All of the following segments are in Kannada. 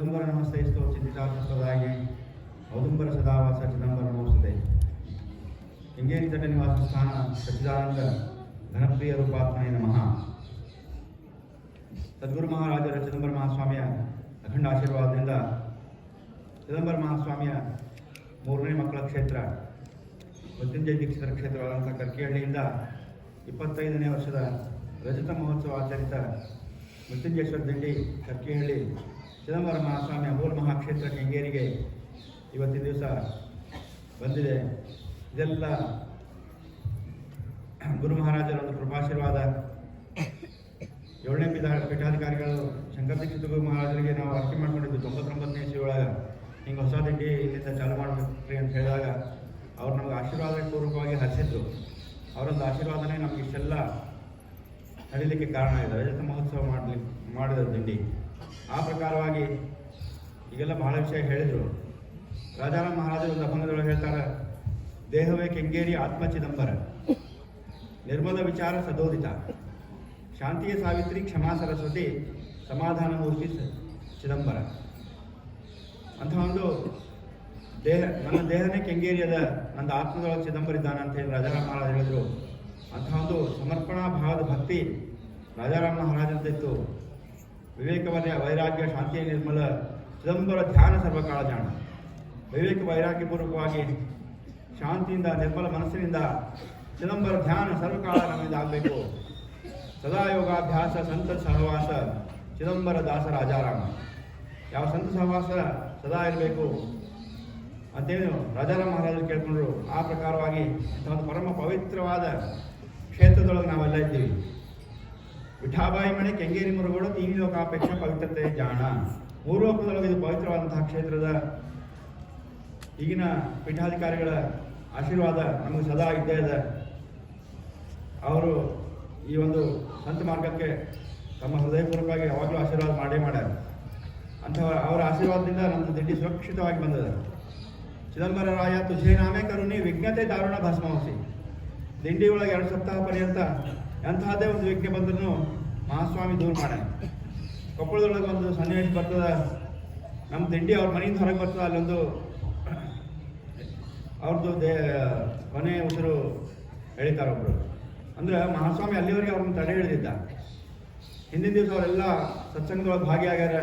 ಚಿದಂಬರ ನಮಸ್ತೈಸ್ತೋ ಚಿಂತಿತಾರ್ಥಪ್ರದಾಯೇ ಔದುಂಬರ ಸದಾವಾಸ ಚಿದಂಬರ ನಮೋಸ್ತುತೆ. ಕೆಂಗೇರಿ ತಟ ನಿವಾಸ ಸ್ಥಾನ ಸಚ್ಚಿದಾನಂದ ಘನಪ್ರಿಯ ರೂಪಾತ್ಮನೇ ನಮಃ. ಸದ್ಗುರು ಮಹಾರಾಜರ ಚಿದಂಬರ ಮಹಾಸ್ವಾಮಿಯ ಅಖಂಡ ಆಶೀರ್ವಾದದಿಂದ ಚಿದಂಬರ ಮಹಾಸ್ವಾಮಿಯ ಮೂರನೇ ಮಕ್ಕಳ ಕ್ಷೇತ್ರ ಮೃತ್ಯುಂಜಯ ದೀಕ್ಷಿತರ ಕ್ಷೇತ್ರವಾದಂಥ ಕರ್ಕಿಹಳ್ಳಿಯಿಂದ 25ನೇ ವರ್ಷದ ರಜತ ಮಹೋತ್ಸವ ಆಚರಿತ ಮೃತ್ಯುಂಜೇಶ್ವರ ದಿಂಡಿ ಕರ್ಕಿಹಳ್ಳಿ ಚಿದಂಬರ ಮಹಾಸ್ವಾಮಿಯ ಮೂಲ ಮಹಾಕ್ಷೇತ್ರ ಕೆಂಗೇರಿಗೆ ಇವತ್ತಿನ ದಿವಸ ಬಂದಿದೆ. ಇದೆಲ್ಲ ಗುರು ಮಹಾರಾಜರ ಒಂದು ಕೃಪಾಶೀರ್ವಾದ. 7ನೇ ಪೀಠಾಧಿಕಾರಿಗಳು ಶಂಕರ ದೀಕ್ಷಿತ ಗುರು ಮಹಾರಾಜರಿಗೆ ನಾವು ಅರ್ಕೆ ಮಾಡ್ಕೊಂಡಿದ್ದು 99ನೇ ಇಸ್ವಿ ಒಳಗೆ ಹಿಂಗೆ ಹೊಸ ದಿಂಡಿ ಇಲ್ಲಿಂದ ಚಾಲು ಮಾಡಬೇಕ್ರಿ ಅಂತ ಹೇಳಿದಾಗ ಅವ್ರು ನಮಗೆ ಆಶೀರ್ವಾದ ಪೂರ್ವಕವಾಗಿ ಹರಿಸಿದ್ರು. ಅವರೊಂದು ಆಶೀರ್ವಾದನೇ ನಮ್ಗೆ ಇಷ್ಟೆಲ್ಲ ನಡೀಲಿಕ್ಕೆ ಕಾರಣ ಇದೆ. ರಜತ ಮಹೋತ್ಸವ ಮಾಡಿದ ದಿಂಡಿ ಆ ಪ್ರಕಾರವಾಗಿ ಈಗೆಲ್ಲ ಬಹಳ ವಿಷಯ ಹೇಳಿದರು. ರಾಜಾರಾಮ್ ಮಹಾರಾಜರು ಒಂದು ಅಭಂಗದೊಳಗೆ ಹೇಳ್ತಾರೆ, ದೇಹವೇ ಕೆಂಗೇರಿ ಆತ್ಮ ಚಿದಂಬರ, ನಿರ್ಮಲ ವಿಚಾರ ಸದೋದಿತ, ಶಾಂತಿಯ ಸಾವಿತ್ರಿ ಕ್ಷಮಾ ಸರಸ್ವತಿ, ಸಮಾಧಾನ ಮೂರ್ತಿ ಚಿದಂಬರ. ಅಂಥ ಒಂದು ನನ್ನ ದೇಹನೇ ಕೆಂಗೇರಿ ಅದ, ನನ್ನ ಆತ್ಮದೊಳಗೆ ಚಿದಂಬರ ಇದ್ದಾನೆ ಅಂತ ಹೇಳಿ ರಾಜಾರಾಮ್ ಮಹಾರಾಜ್ ಹೇಳಿದರು. ಅಂಥ ಒಂದು ಸಮರ್ಪಣಾ ಭಾವದ ಭಕ್ತಿ ರಾಜಾರಾಮ್ ಮಹಾರಾಜಂತಿತ್ತು. ವಿವೇಕವನ್ಯ ವೈರಾಗ್ಯ ಶಾಂತಿಯ ನಿರ್ಮಲ ಚಿದಂಬರ ಧ್ಯಾನ ಸರ್ವಕಾಲ ಜಾಣ. ವಿವೇಕ ವೈರಾಗ್ಯಪೂರ್ವಕವಾಗಿ ಶಾಂತಿಯಿಂದ ನಿರ್ಮಲ ಮನಸ್ಸಿನಿಂದ ಚಿದಂಬರ ಧ್ಯಾನ ಸರ್ವಕಾಲ ನಮ್ಮಿಂದ ಆಗಬೇಕು. ಸದಾ ಯೋಗಾಭ್ಯಾಸ ಸಂತ ಸಹವಾಸ ಚಿದಂಬರ ದಾಸ ರಾಜಾರಾಮ. ಯಾವ ಸಂತ ಸಹವಾಸ ಸದಾ ಇರಬೇಕು ಅಂತೇನು ರಾಜಾರಾಮ್ ಮಹಾರಾಜರು ಕೇಳ್ಕೊಂಡ್ರು. ಆ ಪ್ರಕಾರವಾಗಿ ಒಂದು ಪರಮ ಪವಿತ್ರವಾದ ಕ್ಷೇತ್ರದೊಳಗೆ ನಾವೆಲ್ಲ ಇದ್ದೀವಿ. ವಿಠಾಬಾಯಿ ಮಣಿ ಕೆಂಗೇರಿ ಮುರುಗೋಡು ತೀನಿ ಲೋಕಾಪೇಕ್ಷ ಪವಿತ್ರತೆ ಜಾಣ. ಮೂರ್ಲೋಕದೊಳಗೆ ಇದು ಪವಿತ್ರವಾದಂತಹ ಕ್ಷೇತ್ರದ ಈಗಿನ ಪೀಠಾಧಿಕಾರಿಗಳ ಆಶೀರ್ವಾದ ನಮಗೆ ಸದಾ ಇದ್ದೇ ಇದೆ. ಅವರು ಈ ಒಂದು ಸಂತ ಮಾರ್ಗಕ್ಕೆ ತಮ್ಮ ಹೃದಯಪೂರ್ವಕವಾಗಿ ಯಾವಾಗಲೂ ಆಶೀರ್ವಾದ ಮಾಡೇ ಮಾಡ್ಯಾರ. ಅಂತಹ ಅವರ ಆಶೀರ್ವಾದದಿಂದ ನಮ್ಮದು ದಿಂಡಿ ಸುರಕ್ಷಿತವಾಗಿ ಬಂದಿದೆ. ಚಿದಂಬರ ರಾಯ ತುझे ನಾಮೇ ಕರುಣಿ ವಿಘ್ನತೆ ದಾರುಣ ಭಸ್ಮವಸಿ. ದಿಂಡಿ ಒಳಗೆ 2 ಸಪ್ತಾಹ ಪರ್ಯಂತ ಎಂತಹದ್ದೇ ಒಂದು ವಿಘ್ನ ಬಂದ್ರೂ ಮಹಾಸ್ವಾಮಿ ದೂರ ಮಾಡ್ಯಾನ. ಕೊಪ್ಪಳದೊಳಗೆ ಒಂದು ಸನ್ನಿವೇಶ ಬರ್ತದೆ. ನಮ್ಮ ದಿಂಡಿ ಅವ್ರ ಮನೆಯಿಂದ ಹೊರಗೆ ಬರ್ತದೆ. ಅಲ್ಲೊಂದು ಅವ್ರದ್ದು ಕೊನೆ ಉಸಿರು ಎಳಿತಾರೆ ಒಬ್ಬರು. ಅಂದರೆ ಮಹಾಸ್ವಾಮಿ ಅಲ್ಲಿವರೆಗೆ ಅವ್ರನ್ನ ತಡೆ ಹಿಡಿದಿದ್ದ. ಹಿಂದಿನ ದಿವಸ ಅವರೆಲ್ಲ ಸತ್ಸಂಗದೊಳಗೆ ಭಾಗಿಯಾಗ್ಯಾರ.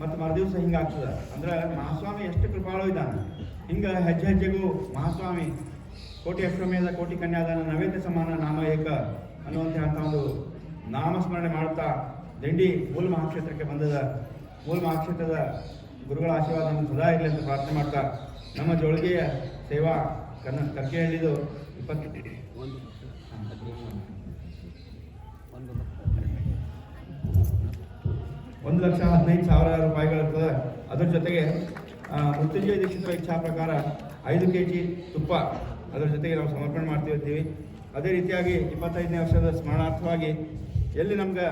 ಮತ್ತು ಮರುದಿವಸ ಹಿಂಗೆ ಆಗ್ತದೆ. ಅಂದರೆ ಮಹಾಸ್ವಾಮಿ ಎಷ್ಟು ಕೃಪಾಳು ಇದ್ದಾನೆ. ಹಿಂಗೆ ಹೆಜ್ಜೆ ಹೆಜ್ಜೆಗೂ ಮಹಾಸ್ವಾಮಿ ಕೋಟಿ ಅಶ್ವಮೇಧ ಕೋಟಿ ಕನ್ಯಾದಾನ ನೈವೇದ್ಯ ಸಮಾನ ನಾಮ ಏಕ ಅನ್ನುವಂಥ ಒಂದು ನಾಮಸ್ಮರಣೆ ಮಾಡುತ್ತಾ ದಿಂಡಿ ಮೂಲ ಮಹಾಕ್ಷೇತ್ರಕ್ಕೆ ಬಂದದ. ಮೂಲ ಮಹಾಕ್ಷೇತ್ರದ ಗುರುಗಳ ಆಶೀರ್ವಾದ ನಮಗೆ ಸದಾ ಇರಲಿ ಅಂತ ಪ್ರಾರ್ಥನೆ ಮಾಡ್ತಾ ನಮ್ಮ ಜೋಳಿಗೆಯ ಸೇವಾ ಕರ್ಕಿಹಳ್ಳಿದು 1,15,000 ರೂಪಾಯಿಗಳಿರ್ತದೆ. ಅದರ ಜೊತೆಗೆ ಮೃತ್ಯುಂಜಯ ದೀಕ್ಷಿತರ ಇಚ್ಛಾ ಪ್ರಕಾರ 5 kg ತುಪ್ಪ ಅದರ ಜೊತೆಗೆ ನಾವು ಸಮರ್ಪಣೆ ಮಾಡ್ತಿರ್ತೀವಿ. ಅದೇ ರೀತಿಯಾಗಿ 25ನೇ ವರ್ಷದ ಸ್ಮರಣಾರ್ಥವಾಗಿ ಎಲ್ಲಿ ನಮ್ಗೆ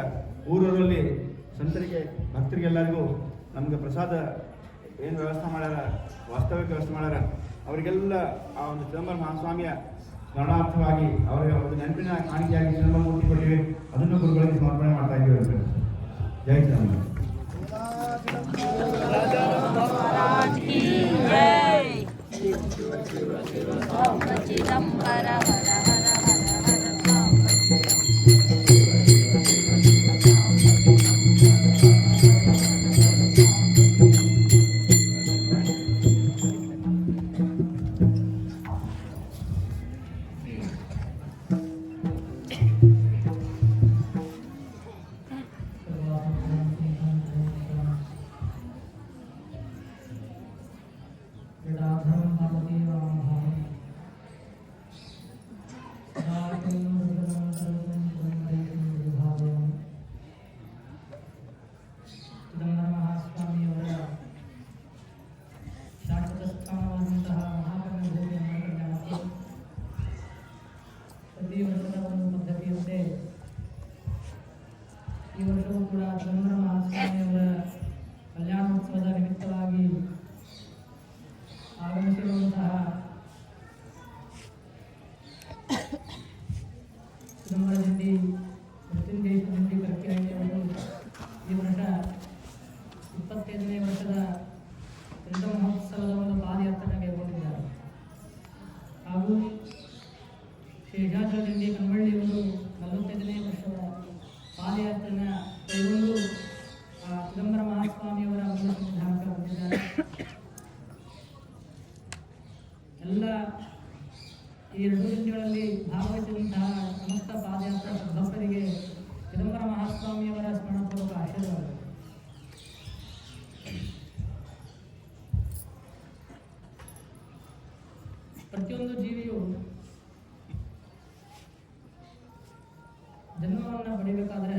ಊರೂರಲ್ಲಿ ಸಂತರಿಗೆ ಭಕ್ತರಿಗೆಲ್ಲರಿಗೂ ನಮ್ಗೆ ಪ್ರಸಾದ ಏನು ವ್ಯವಸ್ಥೆ ಮಾಡ್ಯಾರ, ವಾಸ್ತವಿಕ ವ್ಯವಸ್ಥೆ ಮಾಡ್ಯಾರ, ಅವರಿಗೆಲ್ಲ ಆ ಒಂದು ಚಿದಂಬರ ಮಹಾಸ್ವಾಮಿಯ ಸ್ಮರಣಾರ್ಥವಾಗಿ ಅವರಿಗೆ ಒಂದು ನೆನಪಿನ ಕಾಣಿಕೆಯಾಗಿ ಚಿದಂಬರ ಮೂರ್ತಿ ಕೊಟ್ಟಿವೆ. ಅದನ್ನು ಗುರುಗಳಿಗೆ ಸಮರ್ಪಣೆ ಮಾಡ್ತಾ ಇದ್ದೀವಿ ಅಂತ. ಜೈ ಚಿದಂಬರ. ಪ್ರತಿಯೊಂದು ಜೀವಿಯು ಜನ್ಮವನ್ನು ಪಡಿಬೇಕಾದ್ರೆ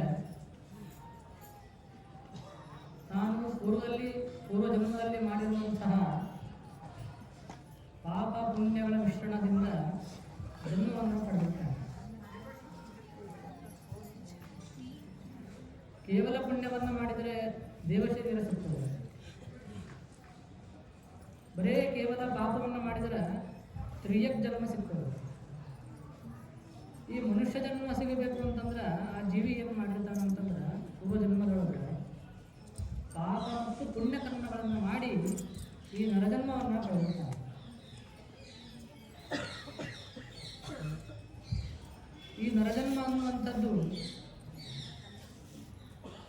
ನಾನು ಪೂರ್ವ ಜನ್ಮದಲ್ಲಿ ಮಾಡಿರುವಂತಹ ಪಾಪ ಪುಣ್ಯಗಳ ಮಿಶ್ರಣದಿಂದ ಜನ್ಮವನ್ನು ಪಡೆಯುತ್ತಾನೆ. ಕೇವಲ ಪುಣ್ಯವನ್ನು ಮಾಡಿದರೆ ದೇವಶರೀರ ಸಿಗ್ತದೆ. ಬರೇ ಕೇವಲ ಪಾಪವನ್ನು ಮಾಡಿದರೆ ತ್ರಿಯಕ್ ಜನ್ಮ ಸಿಗ್ತದೆ. ಈ ಮನುಷ್ಯ ಜನ್ಮ ಸಿಗಬೇಕು ಅಂತಂದ್ರೆ ಆ ಜೀವಿ ಏನು ಮಾಡಿರ್ತಾನೆ ಅಂತಂದ್ರೆ ಪೂರ್ವ ಜನ್ಮದೊಳಗೆ ಪಾಪ ಮತ್ತು ಪುಣ್ಯ ಕರ್ಮಗಳನ್ನು ಮಾಡಿ ಈ ನರಜನ್ಮವನ್ನು ಪಡೆಯುತ್ತಾನೆ. ಈ ನರಜನ್ಮ ಅನ್ನುವಂಥದ್ದು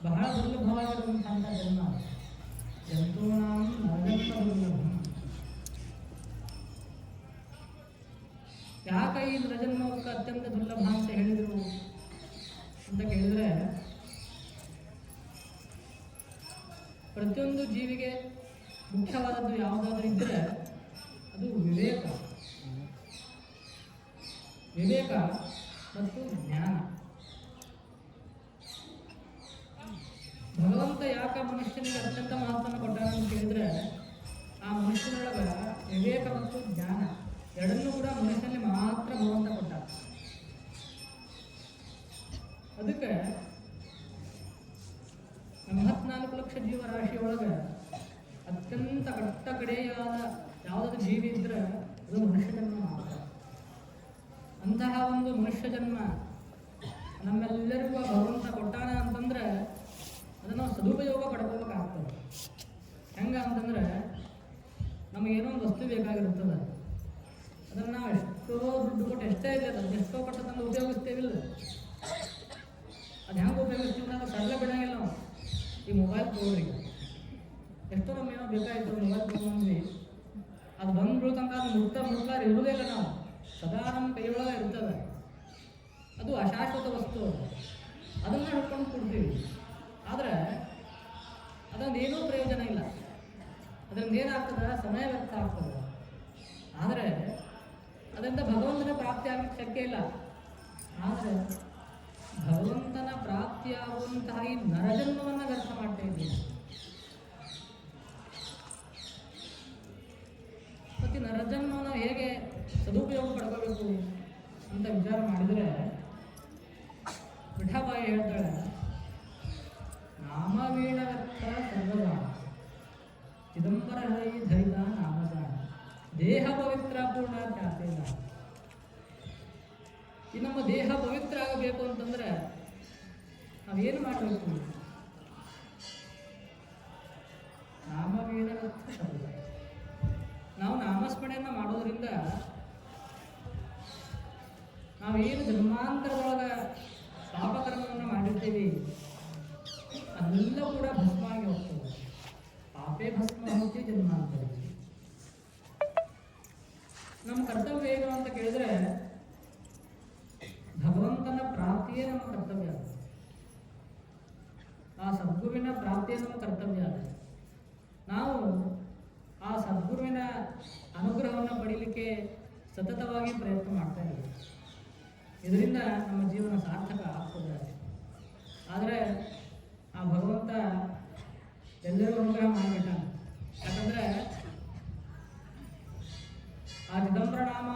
ಬಹಳ ದುರ್ಲಭವಾಗಿರುವಂತಹ ಜನ್ಮ. ಜಂತೂನಾಂ ನರಜನ್ಮ ದುರ್ಲಭ. ಯಾಕೆ ಈ ನರಜನ್ಮಕ್ಕೆ ಅತ್ಯಂತ ದುರ್ಲಭ ಅಂತ ಹೇಳಿದರು ಅಂತ ಕೇಳಿದ್ರೆ, ಪ್ರತಿಯೊಂದು ಜೀವಿಗೆ ಮುಖ್ಯವಾದದ್ದು ಯಾವುದಾದ್ರೂ ಇದ್ದರೆ ಅದು ವಿವೇಕ ಮತ್ತು ಜ್ಞಾನ. ಭಗವಂತ ಯಾಕೆ ಮನುಷ್ಯನಿಗೆ ಅತ್ಯಂತ ಮಹತ್ವವನ್ನು ಕೊಟ್ಟಾನ ಅಂತ ಕೇಳಿದ್ರೆ, ಆ ಮನುಷ್ಯನೊಳಗೆ ವಿವೇಕ ಮತ್ತು ಜ್ಞಾನ ಎರಡನ್ನೂ ಕೂಡ ಮನುಷ್ಯನಲ್ಲಿ ಮಾತ್ರ ಭಗವಂತ ಕೊಟ್ಟ. ಅದಕ್ಕೆ 84 ಲಕ್ಷ ಜೀವರಾಶಿಯೊಳಗೆ ಅತ್ಯಂತ ಕಡೆಯಾದ ಯಾವುದಾದ್ರು ಜೀವಿ ಇದ್ರೆ ಅದು ಮನುಷ್ಯ ಜನ್ಮ ಮಾತ್ರ. ಅಂತಹ ಒಂದು ಮನುಷ್ಯ ಜನ್ಮ ನಮ್ಮೆಲ್ಲರಿಗೂ ಭಗವಂತ ಕೊಟ್ಟಾನ ಅಂತಂದ್ರೆ ಅದನ್ನು ನಾವು ಸದುಪಯೋಗ ಪಡ್ಕೋಬೇಕಾಗ್ತದೆ. ಹೆಂಗೆ ಅಂತಂದ್ರೆ, ನಮಗೇನೋ ಒಂದು ವಸ್ತು ಬೇಕಾಗಿರ್ತದೆ, ಅದನ್ನು ನಾವು ಎಷ್ಟೋ ದುಡ್ಡು ಕೊಟ್ಟು ಎಷ್ಟೇ ಇಲ್ಲ ಅದನ್ನು ಎಷ್ಟೋ ಕೊಟ್ಟು ತಂದು ಉಪಯೋಗಿಸ್ತೇವಿಲ್ಲ. ಅದು ಹೆಂಗೆ ಉಪಯೋಗಿಸ್ತೀವಿ ನಾವು ಸರಳ ಬಿಡಂಗಿಲ್ಲ. ನಾವು ಈ ಮೊಬೈಲ್ ತೊಗೊಳ್ರಿ, ಎಷ್ಟೋ ನಮ್ಗೇನೋ ಬೇಕಾಗಿತ್ತು ಮೊಬೈಲ್ ತೊಗೊಂಡ್ವಿ, ಅದು ಬಂದು ಬೀಳ್ತಂಕ ಅದು ಮುಟ್ಲಾರ ಇರುವುದೇ ಇಲ್ಲ. ನಾವು ಸದಾ ನಮ್ಮ ಕೈಯೊಳಗೆ ಇರ್ತದೆ. ಅದು ಅಶಾಶ್ವತ ವಸ್ತು, ಅದನ್ನು ಹಿಡ್ಕೊಂಡು ಕೊಡ್ತೀವಿ. ಆದರೆ ಅದೊಂದು ಏನೂ ಪ್ರಯೋಜನ ಇಲ್ಲ. ಅದರಿಂದ ಏನಾಗ್ತದೆ, ಸಮಯ ವ್ಯರ್ಥ ಆಗ್ತದೆ. ಆದರೆ ಅದರಿಂದ ಭಗವಂತನ ಪ್ರಾಪ್ತಿ ಆಗಲಿಕ್ಕೆ ಶಕ್ಯ ಇಲ್ಲ. ಆದರೆ ಭಗವಂತನ ಪ್ರಾಪ್ತಿಯಾಗುವಂತಹ ಈ ನರಜನ್ಮವನ್ನು ವ್ಯರ್ಥ ಮಾಡ್ತಾ ಇದ್ದೀವಿ. ಮತ್ತು ನರಜನ್ಮವನ್ನು ಹೇಗೆ ಸದುಪಯೋಗ ಪಡ್ಕೋಬೇಕು ಅಂತ ವಿಚಾರ ಮಾಡಿದರೆ, ವಿಠಾಬಾಯಿ ಹೇಳ್ತಾಳೆ, ನಾಮವೀಣ ವ್ಯರ್ಥ ಸರ್ವದ ಚಿದಂಬರ ಹೈ ಧರಿತ ನಾಮದ ದೇಹ ಪವಿತ್ರ ಪೂರ್ಣ ಖ್ಯಾತಿಲ್ಲ. ಈ ನಮ್ಮ ದೇಹ ಪವಿತ್ರ ಆಗಬೇಕು ಅಂತಂದ್ರೆ ನಾವೇನು ಮಾಡಬೇಕು? ನಾಮವೀಣ ವ್ಯರ್ಥ ಶಬ್ದ. ನಾವು ನಾಮಸ್ಮರಣೆಯನ್ನು ಮಾಡೋದ್ರಿಂದ ನಾವೇನು ಜನ್ಮಾಂತರದೊಳಗೆ ಪಾಪಕರ್ಮವನ್ನು ಮಾಡಿರ್ತೀವಿ ಅದೆಲ್ಲ ಕೂಡ ಭಸ್ಮ ಆಗಿ ಹೋಗ್ತದೆ. ಪಾಪೇ ಭಸ್ಮ ಹೋಗಿ ಜನ್ಮಾಂತರ. ನಮ್ಮ ಕರ್ತವ್ಯ ಏನು ಅಂತ ಕೇಳಿದ್ರೆ, ಭಗವಂತನ ಪ್ರಾಪ್ತಿಯೇ ನಮ್ಮ ಕರ್ತವ್ಯ. ಆ ಸದ್ಗುರುವಿನ ಪ್ರಾಪ್ತಿಯೇ ನಮ್ಮ ಕರ್ತವ್ಯ. ನಾವು ಆ ಸದ್ಗುರುವಿನ ಅನುಗ್ರಹವನ್ನು ಪಡೀಲಿಕ್ಕೆ ಸತತವಾಗಿ ಪ್ರಯತ್ನ ಮಾಡ್ತಾ ಇದ್ದೀವಿ. ಇದರಿಂದ ನಮ್ಮ ಜೀವನ ಸಾರ್ಥಕ ಆಗ್ತದೆ. ಆದರೆ ಆ ಭಗವಂತ ಎಲ್ಲರೂ ಅನುಗ್ರಹ ಮಾಡಿಬಿಟ್ಟ. ಯಾಕಂದರೆ ಆ ಚಿದಂಬರ ನಾಮ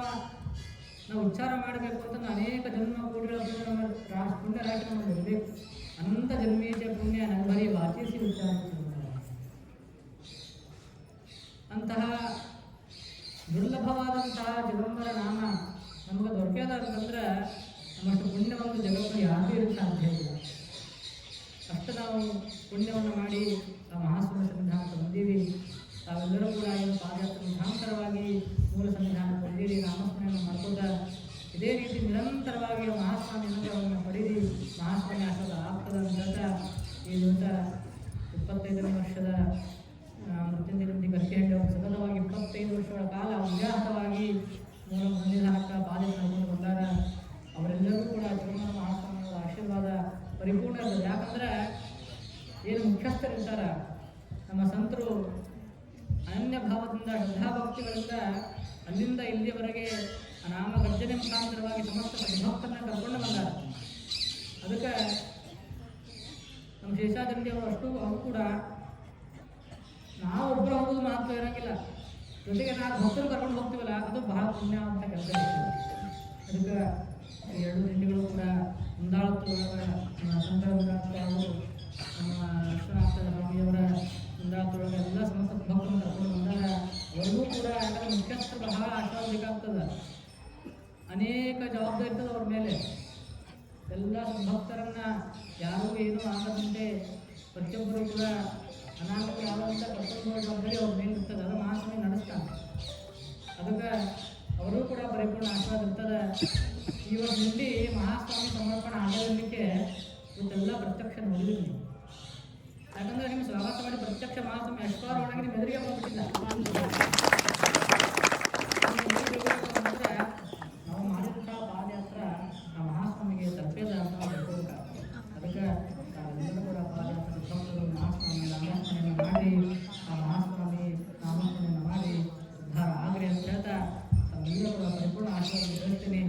ನಾವು ಉಚ್ಚಾರ ಮಾಡಬೇಕು ಅಂತ ಅನೇಕ ಜನ್ಮ ಕೂಡಿರೋದ್ರಿಂದ ನಮ್ಮ ಪುಣ್ಯ ರಾಶಿ ನಮಗೆ ಇರಬೇಕು. ಅನಂತ ಜನ್ಮೀಚ ಪುಣ್ಯ ನಮ್ಮಲ್ಲಿ ವಾಚಿಸಿ ಉಚ್ಚಾರ. ಅಂತಹ ದುರ್ಲಭವಾದಂತಹ ಚಿದಂಬರ ನಾಮ ನಮಗೆ ದೊರಕದ ಅಂತಂದ್ರೆ ನಮ್ಮಷ್ಟು ಪುಣ್ಯವನ್ನು ಜಗತ್ತಲ್ಲಿ ಯಾರಿಗೂ ಇರಕ್ಕೆ ಸಾಧ್ಯ ಇಲ್ಲ. ಅಷ್ಟು ನಾವು ಪುಣ್ಯವನ್ನು ಮಾಡಿ ಆ ಮಹಾಸ್ವಾಮಿ ಸನ್ನಿಧಾನಕ್ಕೆ ಬಂದೀವಿ. ತಾವೆಲ್ಲರೂ ಕೂಡ ಏನು ಪಾದಯಾತ್ರೆ ಮುಖಾಂತರವಾಗಿ ಮೂಲ ಸನ್ನಿಧಾನಕ್ಕೆ ಬಂದೀರಿ. ನಾಮಸ್ಮರಣೆಯನ್ನು ಮಾಡ್ಕೋತ ಇದೇ ರೀತಿ ನಿರಂತರವಾಗಿ ಮಹಾಸ್ವಾಮಿ ಅನುಗ್ರಹವನ್ನು ಪಡೀರಿ. ಮಹಾಸ್ವಾಮಿ ಆಶೀರ್ವಾದ ಆಗ್ತದ ಅಂತ ಈ ದಿವಸ 25ನೇ ವರ್ಷದ ಮೃತ್ಯುಂಜಯಂತಿ ಗಟ್ಟಿಹಳ್ಳಿ ಅವರು ಸತತವಾಗಿ 25 ವರ್ಷಗಳ ಕಾಲ ಅವ್ಯಾಹತವಾಗಿ ಮೂಲ ಸನ್ನಿಧಾನಕ್ಕೆ ಪಾದಯಾತ್ರೆ ನಡೆದುಕೊಂಡು ಬಂದಾರ. ಅವರೆಲ್ಲರೂ ಕೂಡ ಚಿದಂಬರ ಮಹಾಸ್ವಾಮಿಯವರ ಆಶೀರ್ವಾದ ಪರಿಪೂರ್ಣ ಇರ್ತದೆ. ಯಾಕಂದ್ರೆ ಏನು ಮುಖ್ಯಸ್ಥರಿರ್ತಾರೆ ನಮ್ಮ ಸಂತರು ಅನನ್ಯ ಭಾವದಿಂದ ಶ್ರದ್ಧಾಭಕ್ತಿಗಳಿಂದ ಅಲ್ಲಿಂದ ಇಲ್ಲಿಯವರೆಗೆ ಆ ನಾಮ ಗರ್ಜನೆ ಮುಖಾಂತರವಾಗಿ ಸಮಸ್ತ ಸದ್ಭಕ್ತರನ್ನ ಕರ್ಕೊಂಡು ಬಂದಾರೆ. ಅದಕ್ಕೆ ನಮ್ಮ ಶೇಷಾದ್ರಿಯವರು ಅವರು ಕೂಡ ನಾವು ಒಬ್ಬರು ಹೋಗೋದು ಮಹತ್ವ ಇರೋಂಗಿಲ್ಲ, ಜೊತೆಗೆ ನಾವು ಭಕ್ತರು ಕರ್ಕೊಂಡು ಹೋಗ್ತೀವಲ್ಲ ಅದು ಬಹಳ ಪುಣ್ಯ ಅಂತ ಕೆಲಸ. ಅದಕ್ಕೆ ಎರಡು ತಿಂಡಿಗಳು ಕೂಡ ಮುಂದಾಳತ್ತೊಳಗ ಸಂತರು ನಮ್ಮ ವಿಶ್ವನಾಥ ಸ್ವಾಮಿಯವರ ಮುಂದಾಳತ್ತೊಳಗೆ ಎಲ್ಲ ಸಮಸ್ತ ಭಕ್ತರನ್ನು ಕರ್ಕೊಂಡು ಬಂದಾಗ ಅವರಿಗೂ ಕೂಡ ಯಾಕಂದ್ರೆ ಮುಖ್ಯಸ್ಥರು ಬಹಳ ಆಶೀರ್ವಾದ ಬೇಕಾಗ್ತದೆ. ಅನೇಕ ಜವಾಬ್ದಾರಿ ಇರ್ತದೆ ಅವ್ರ ಮೇಲೆ. ಎಲ್ಲ ಭಕ್ತರನ್ನ ಯಾರೂ ಏನೂ ಆಗದಂತೆ ಪ್ರತಿಯೊಬ್ಬರು ಕೂಡ ಅನಾಹುತ ಯಾವಂತ ಕರ್ಕೊಂಡು ಜವಾಬ್ದಾರಿ ಅವ್ರ ಮೇಲೆ ಇರ್ತದೆ. ಅದು ಮಹಾಸ್ವಾಮಿ ನಡೆಸ್ತಾನೆ. ಅದಕ್ಕೆ ಅವರೂ ಕೂಡ ಪರಿಪೂರ್ಣ ಆಶೀರ್ವಾದ ಇರ್ತದೆ. ಇವತ್ತು ಇಲ್ಲಿ ಮಹಾಸ್ವಾಮಿ ಸಮರ್ಪಣೆ ಆಗೋದಕ್ಕೆ ಇವತ್ತೆಲ್ಲ ಪ್ರತ್ಯಕ್ಷ ನೋಡಿದ್ವಿ. ಯಾಕಂದ್ರೆ ನಿಮ್ಮ ಸ್ವಾಗತ ಮಾಡಿ ಪ್ರತ್ಯಕ್ಷ ಮಹಾಸ್ವಾಮಿ ಅಶ್ವಾರ ಒಳಗೆ ನಿಮ್ಮ ಎದುರಿಗೆ ಹೋಗ್ಬಿಟ್ಟಿಲ್ಲ. ನಾವು ಮಾಡಿದಂಥ ಪಾದಯಾತ್ರ ಆ ಮಹಾಸ್ವಾಮಿಗೆ ತಪ್ಪೇದ ಅಂತ ಹೇಳ್ಕೊಳ್ಬೇಕು. ಅದಕ್ಕೆ ನಾವೆಲ್ಲರೂ ಕೂಡ ಪಾದಯಾತ್ರೆ ಭಕ್ತರು ಮಹಾಸ್ವಾಮಿ ನಾಮಸ್ಮರಣೆಯನ್ನು ಮಾಡಿ ಆ ಮಹಾಸ್ವಾಮಿ ನಾಮಸ್ಮರಣೆಯನ್ನು ಮಾಡಿ ಉದ್ಧಾರ ಆಗಲಿ ಅಂತ ಹೇಳ್ತಾ ನಮ್ಮೆಲ್ಲರೂ ಕೂಡ ಪರಿಪೂರ್ಣ ಆಶೀರ್ವಾದ ಹೇಳ್ತೀನಿ.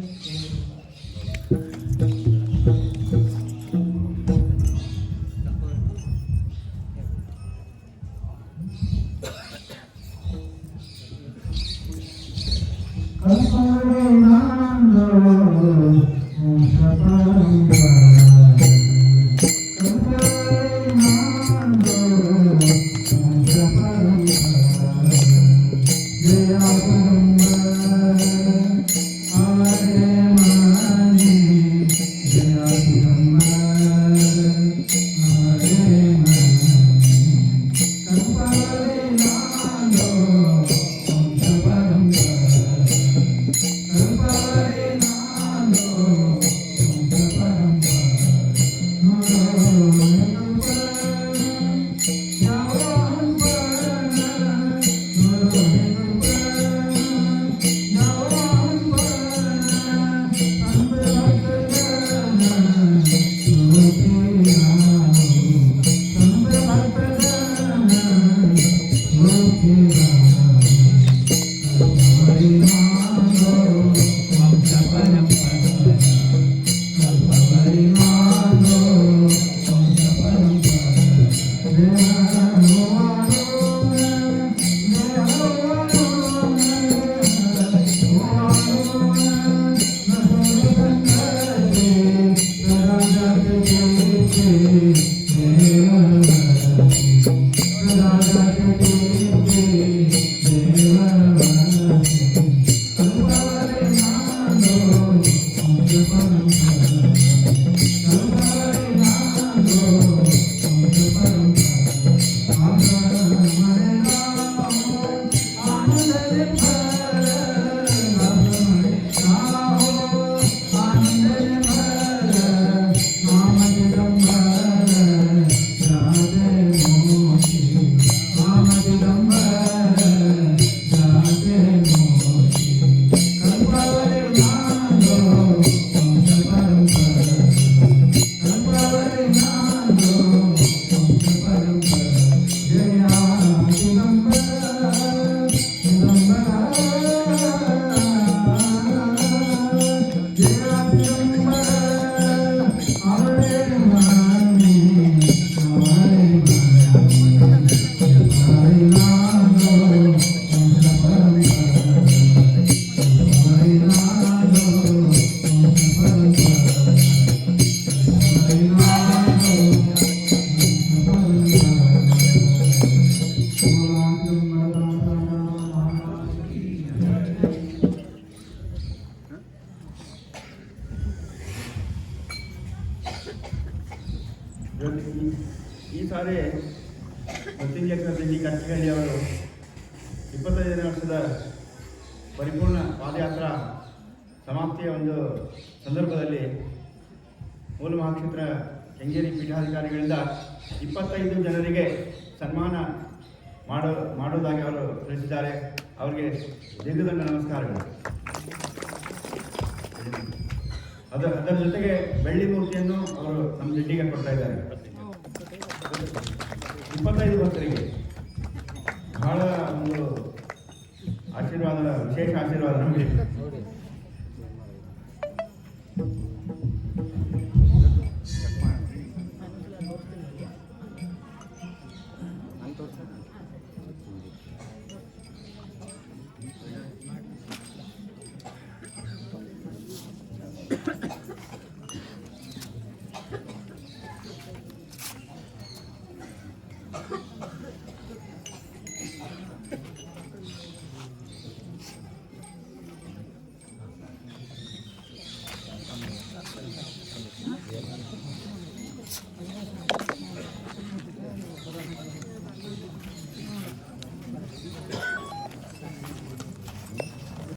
ಈ ಸಾರಿ ಮೃತ್ಯುಂಜಯ ಕಟ್ಟಿಗಳ್ಳಿ ಅವರು 25ನೇ ವರ್ಷದ ಪರಿಪೂರ್ಣ ಪಾದಯಾತ್ರಾ ಸಮಾಪ್ತಿಯ ಒಂದು ಸಂದರ್ಭದಲ್ಲಿ ಮೂಲ ಮಹಾಕ್ಷೇತ್ರ ಕೆಂಗೇರಿ ಪೀಠಾಧಿಕಾರಿಗಳಿಂದ 25 ಜನರಿಗೆ ಸನ್ಮಾನ ಮಾಡುವುದಾಗಿ ಅವರು ತಿಳಿಸಿದ್ದಾರೆ. ಅವರಿಗೆ ದೀರ್ಘದಂಡ ನಮಸ್ಕಾರಗಳು. ಅದರ ಜೊತೆಗೆ ಬೆಳ್ಳಿ ಮೂರ್ತಿಯನ್ನು ಅವರು ನಮ್ಮ ಜಿಡ್ಡಿಗೆ ಕೊಡ್ತಾ ಇದ್ದಾರೆ. 25 ಭಕ್ತರಿಗೆ ಬಹಳ ಒಂದು ಆಶೀರ್ವಾದ, ವಿಶೇಷ ಆಶೀರ್ವಾದ ನಮಗೆ.